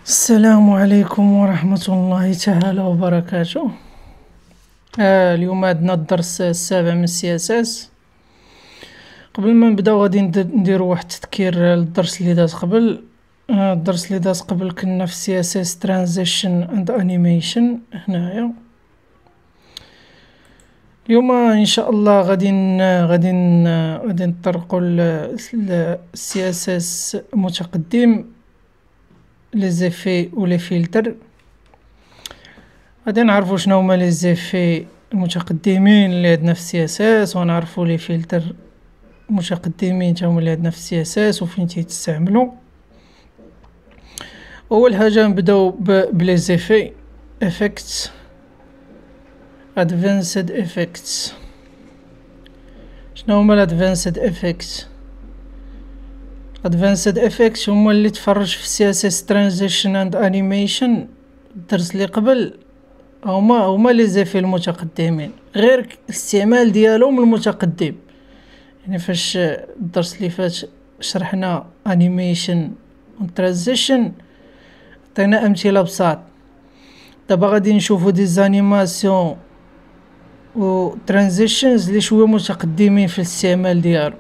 السلام عليكم ورحمة الله تعالى وبركاته. اليوم عندنا الدرس السابع من CSS. قبل ما نبداو غادي نديرو واحد التذكير للدرس اللي داز قبل. الدرس اللي داز قبل كنا في CSS Transition and Animation هنايا. اليوم ان شاء الله غادي نطرقوا ل CSS متقدم، لي زيفي و لي فلتر. غادي نعرفوا شنو هما لي زيفي المتقدمين اللي عندنا في CSS، ونعرفوا لي فلتر متقدمين تا هما اللي عندنا في CSS وفين تيتستعملوا. اول حاجه نبداو بلي زيفي effects advanced effects. شنو هما advanced effects؟ advanced effects هما اللي تفرج في CSS transition and animation الدرس اللي قبل. هما لي زيفي المتقدمين، غير الاستعمال ديالهم المتقدم. يعني فاش الدرس اللي فات شرحنا animation و transition عطينا امثله بساط. دابا غادي نشوفو دي زانيماسيون و transitions اللي شويه متقدمين في الاستعمال ديالو.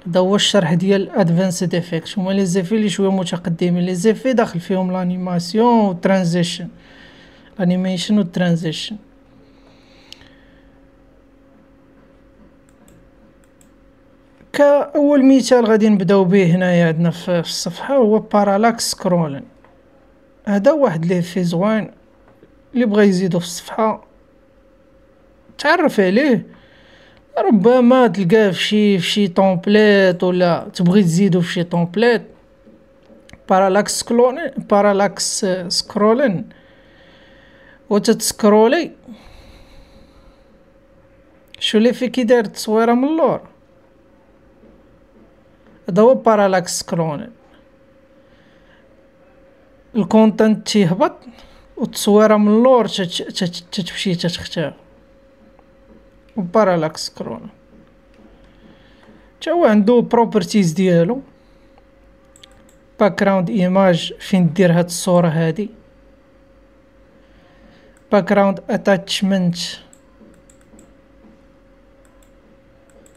هذا هو الشرح ديال advanced effects. هما لي زيفي اللي شويه متقدمين، لي زيفي داخل فيهم الانيماسيون و transition، الانيميشن و transition. كأول مثال غادي نبداو به هنايا عندنا في الصفحه هو بارالاكس سكرولين. هذا واحد لي في زوين اللي بغا يزيدو في الصفحه تعرف عليه. ربما تلقاه في شي طومبليت ولا تبغي تزيدو في شي طومبليت. بارالاكس سكرولين وتتسكرولي شو اللي في كي داير التصويره من اللور. هذا هو بارالاكس سكرولين. الكونتنت تيهبط والتصويره من اللور تتمشي تتختفي. وبارالاكس سكرولين تا هو عنده بروبرتيز ديالو. باك جراوند ايماج فين دير هاد الصوره هادي. باك جراوند اتاتشمنت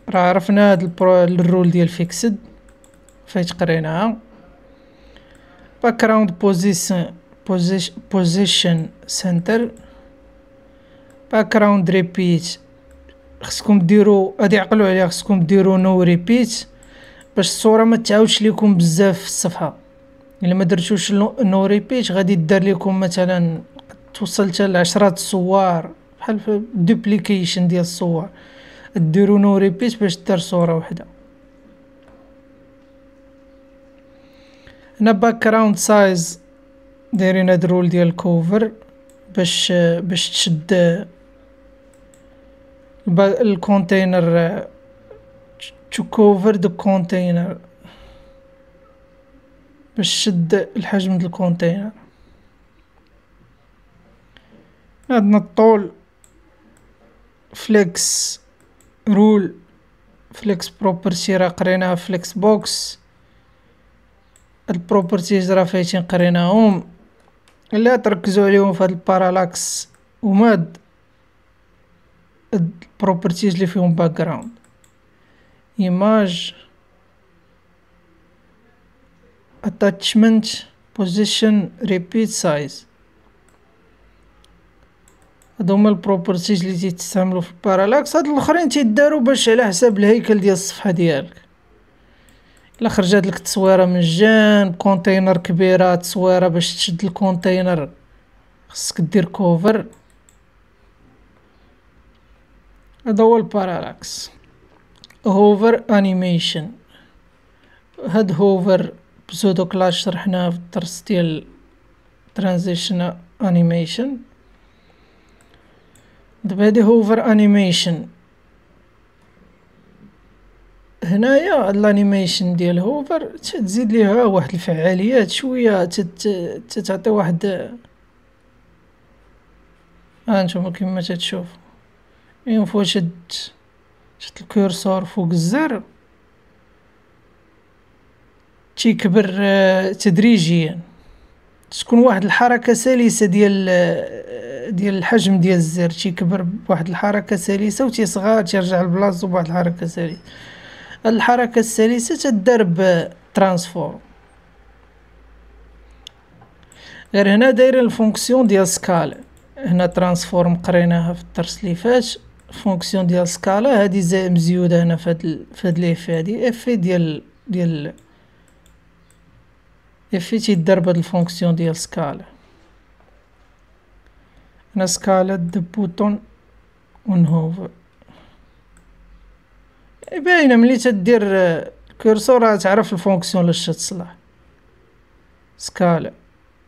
راه عرفنا هاد الرول ديال فيكسد فايت قريناها. باك جراوند بوزيشن سنتر. باك جراوند ريبيت خصكم ديرو هادي عقلوا عليها، خصكم ديرو نو ريبيت باش الصوره ما تعاودش ليكم بزاف في الصفحه. الا ما درتوش نو ريبيت غادي دار لكم مثلا توصل حتى ل10 الصور بحال في دوبليكيشن ديال الصور. ديرو نو ريبيت باش دار صوره وحده. هنا باك جراوند سايز دايرين هاد الرول ديال الكوفر باش تشد الكونتينر to cover the container، باش تشد الحجم ديال الكونتينر. عندنا الطول فليكس رول فليكس بروبرتي راه قريناها فليكس بوكس. البروبرتيز راه فايتين قريناهم. الا تركزوا عليهم في هاد البارالاكس هما البروبرتيز اللي فيهم باك جراوند image attachment position repeat size. هادو هما البروبرتيز اللي تيستعملوا في البارالاكس. هاد الاخرين تيداروا باش على حساب الهيكل ديال الصفحه ديالك. الا خرجت لك تصويره من الجانب كونتينر كبيره تصويره باش تشد الكونتينر خصك دير كوفر. هذا هو البارالاكس. هوفر انيميشن. هاد هوفر بسودو كلاس شرحناه في الدرس ديال ترانزيشن انيميشن. دابا هادي هوفر انيميشن. هنايا هاد الانيميشن ديال هوفر تزيد ليها واحد الفعاليات شويه تعطي واحد هانتوما كما تتشوف. فوا شد الكورسور فوق الزر تيكبر تدريجيا تكون واحد الحركة سلسة ديال الحجم ديال الزر، تيكبر بواحد الحركة سلسة وتيصغر تيرجع لبلاصتو بواحد الحركة سلسة. هاد الحركة السلسة تدار بترانسفورم. غير هنا دايرين الفونكسيون ديال سكالا. هنا ترانسفورم قريناها في الدرس اللي فات. فونكسيون ديال سكالا هادي مزيودة هنا فهاد ليفي، هادي افي ديال افي تيدار بهاد الفونكسيون ديال سكالا. هنا سكالا دو بوتون ونهوفر باينة ملي تدير الكورسور راه تعرف الفونكسيون لاش تصلح. سكالا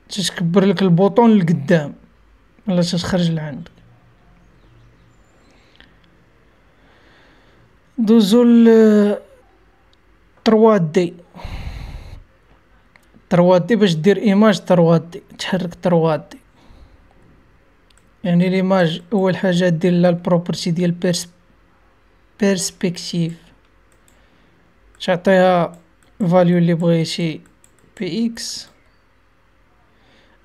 تتكبر لك البوطون لقدام ولا تتخرج لعندك. دوزو ل 3D. 3D باش دير ايماج 3D تحرك 3D، يعني ليماج اول حاجه دير لها البروبرتي ديال بيرسبكتيف، تعطيها فاليو اللي بغيتي بي اكس.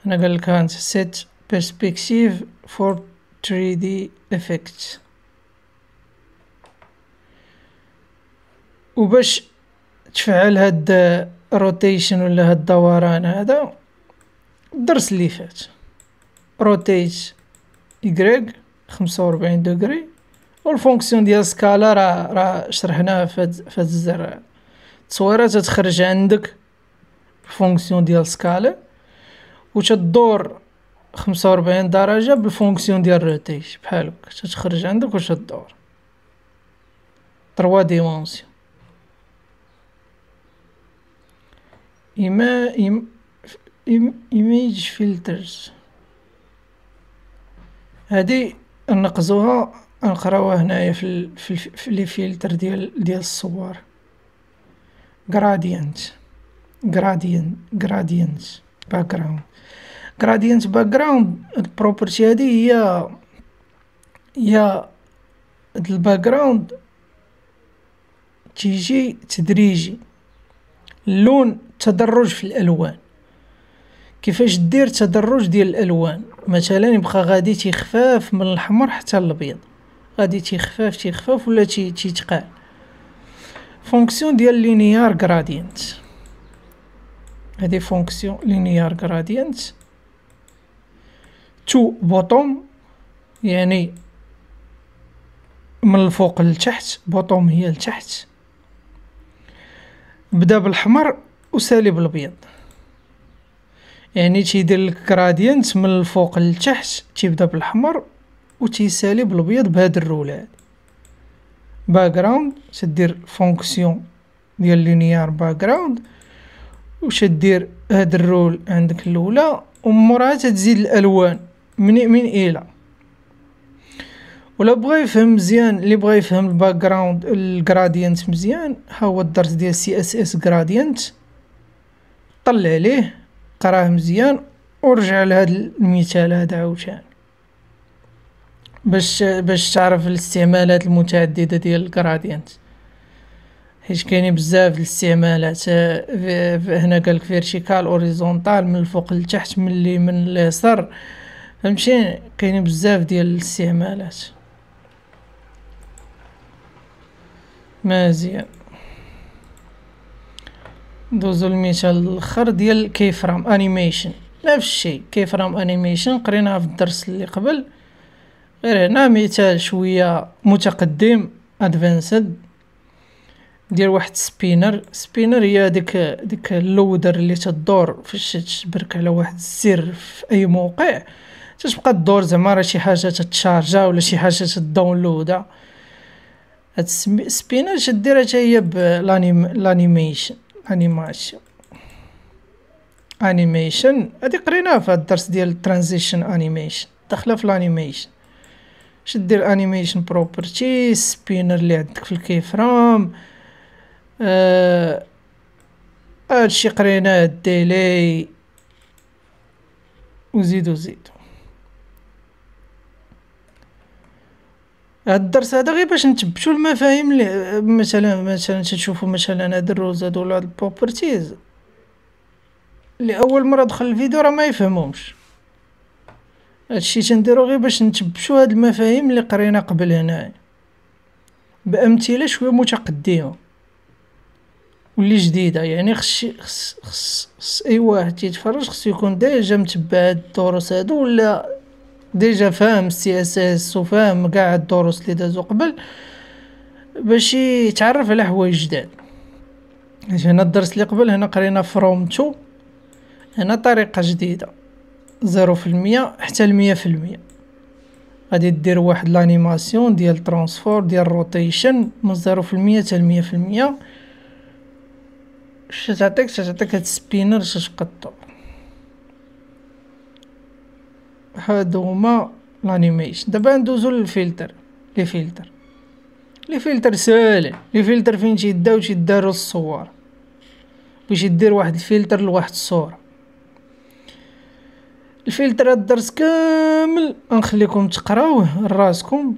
انا قال لك هانت سيت بيرسبكتيف فور 3D effects. وباش تفعل هاد روتيشن ولا هاد الدوران هذا الدرس اللي فات، روتيت يكريك 45 دوغري. والفونكسيون ديال سكالا راه شرحناها في هاد الزر. التصويره تتخرج عندك الفونكسيون ديال سكالا وتدور 45 درجه بالفونكسيون ديال روتيت بحال هكا تتخرج عندك وتدور 3 ديمونسيون. image filters هادي نقزوها نقراوها هنايا في لي فلتر ديال الصور. gradient background البروبرتي هادي هي الباك جراوند تيجي تدريجي. اللون تدرج في الالوان. كيفاش دير تدرج ديال الالوان؟ مثلا يبقى غادي تيخفاف من الاحمر حتى الابيض، غادي تيخفاف ولا تيتقال. فونكسيون ديال لينيار غرادينت، هذه فونكسيون لينيار غرادينت تو بوتوم، يعني من الفوق للتحت. بوتوم هي لتحت، بدا بالحمر وسالي بالابيض، يعني تيدير لك غرادينت من الفوق للتحت، تيبدا بالحمر وتيسالي بالابيض بهاد الرولات. باك جراوند تدير فونكسيون ديال لينيار باك جراوند وتدير هاد الرول عندك الاولى، وموراها تزيد الالوان من الى. ولا بغى يفهم مزيان، اللي بغى يفهم الباك جراوند الجرادينت مزيان، ها هو الدرس ديال سي اس اس جرادينت، طلع عليه قراه مزيان ورجع لهذا المثال هذا عاوتاني باش تعرف الاستعمالات المتعدده ديال الجرادينت، حيت كاينين بزاف الاستعمالات. هنا قالك فيرتيكال اوريزونتال، من الفوق للتحت، من اليمين من اليسار، فهمتي؟ كاينين بزاف ديال الاستعمالات. مزيان، دوزو المثال الاخر ديال كيفرام انيميشن. نفس الشيء كيفرام انيميشن قريناها في الدرس اللي قبل، غير هنا مثال شويه متقدم ادفانسد. دير واحد سبينر هي ديك اللودر اللي تدور فاش تبرك على واحد الزر في اي موقع، تتبقى تدور زعما راه شي حاجه تتشارجا ولا شي حاجه تداونلودا. هاد سبينر تديرها حتى هي بالانيميشن. انيميشن هادي قريناها في الدرس ديال ترانزيشن انيميشن، داخله في الانيميشن. اش دير انيميشن بروبرتي سبينر اللي عندك في الكيفرام. هادشي قريناه، الديلي وزيدو هاد الدرس هذا غير باش نثبتوا المفاهيم اللي مثلا تشوفوا مثلا هاد الروز هادو ولا هاد البروبرتيز اللي اول مره دخل الفيديو راه ما يفهمهمش. هادشي تنديرو غير باش نتبشو هاد المفاهيم اللي قرينا قبل هنايا بامثله شويه متقدمه واللي جديده. يعني خص اي واحد تيتفرج خصو يكون ديجا متبع هاد الدروس هادو، ولا ديجا فاهم السي اس اس وفاهم كاع الدروس اللي دازو قبل باش يتعرف على حوايج جداد. هنا الدرس اللي قبل هنا قرينا فروم تو، هنا طريقه جديده 0% حتى 100%. غادي دير واحد لانيماسيون ديال ترانسفور ديال روتيشن من 0% حتى 100%. اش تعطيك هاد السبينر تقطو. هادو هما لانيميشن. دابا ندوزو للفلتر. لي فلتر ساهل. لي فلتر فين تيدارو الصور باش يدير واحد الفلتر لواحد الصورة. الفلتر هاد الدرس كامل غنخليكم تقراوه لراسكم.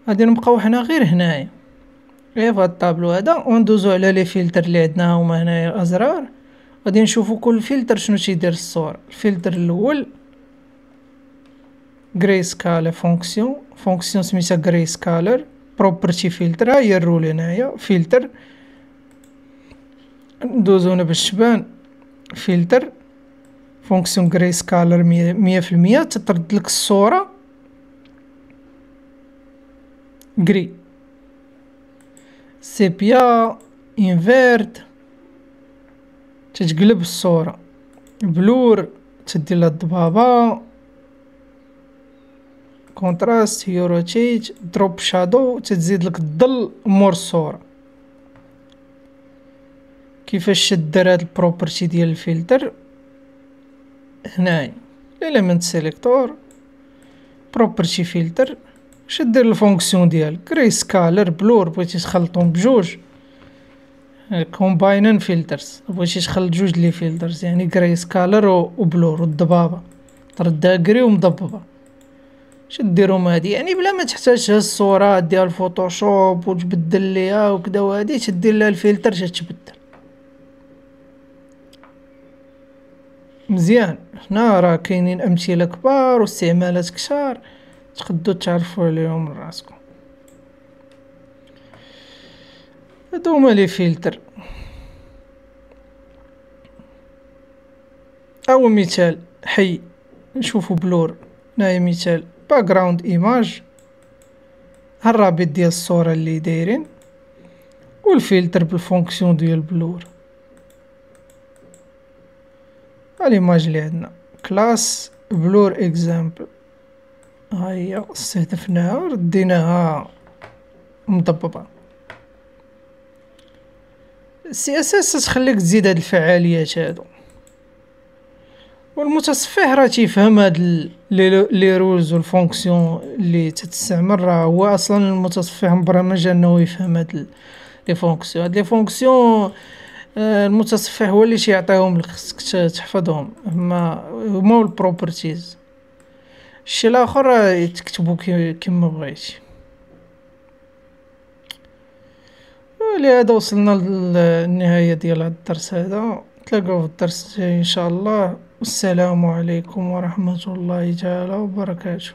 غادي نبقاو حنا غير هنايا غير في هاد الطابلو هذا وندوزو على لي فلتر اللي عندنا هما هنايا ازرار. غادي نشوفو كل فلتر شنو تيدير الصورة. الفلتر الاول غري سكالا فونكسيون سميتها غري سكالر بروبرتي فلتر. هي الرول هنايا فلتر. ندوزو هنا باش تبان فلتر فونكسيون غري سكالر 100% تطرد لك الصورة غري. سيبيا انفيرت تتقلب الصورة. بلور تدير لها الضبابة. كونتراست روتيت دروب شادو تتزيد لك الظل مور الصورة. كيفاش تدير هاد البروبرتي ديال الفلتر هنايا اليمنت سيليكتور بروبرتي فلتر. واش دير الفونكسيون ديالك غري سكالر بلور بغيتي تخلطهم بجوج كومباينن فلترز. بغيتي تخلط جوج لي فلترز يعني غري سكالر وبلور والضبابة تردها غري ومضببة. اش ديرهم هادي يعني بلا ما تحتاج الصورات ديال الفوتوشوب وتبدل ليها وكذا وهادي تدير لها الفلتر تتبدل مزيان. هنا راه كاينين امثله كبار واستعمالات كثار تقدروا تعرفوا عليهم راسكم. هادو هما لي فلتر. او مثال حي نشوفوا بلور. هنايا مثال باكغراوند ايماج الرابط ديال الصوره اللي دايرين والفلتر بالفونكسيون ديال بلور. الايماج اللي عندنا كلاس بلور اكزامبل ها هي استهدفناها رديناها مضببه. السي اس اس تخليك تزيد هاد الفعاليات هادو والمتصفح راه تيفهم هاد لي رولز والفونكسيون اللي تتستعمل. راه هو اصلا المتصفح مبرمج انه يفهم هاد لي فونكسيون. هاد لي فونكسيون المتصفح هو اللي تيعطيهم لك خصك تحفظهم. هما البروبرتيز. الشيء الاخر راه تكتبو كيما بغيتي. ولهذا وصلنا للنهاية ديال هذا الدرس هذا. نتلاقاو في الدرس الجاي ان شاء الله. والسلام عليكم ورحمة الله تعالى وبركاته.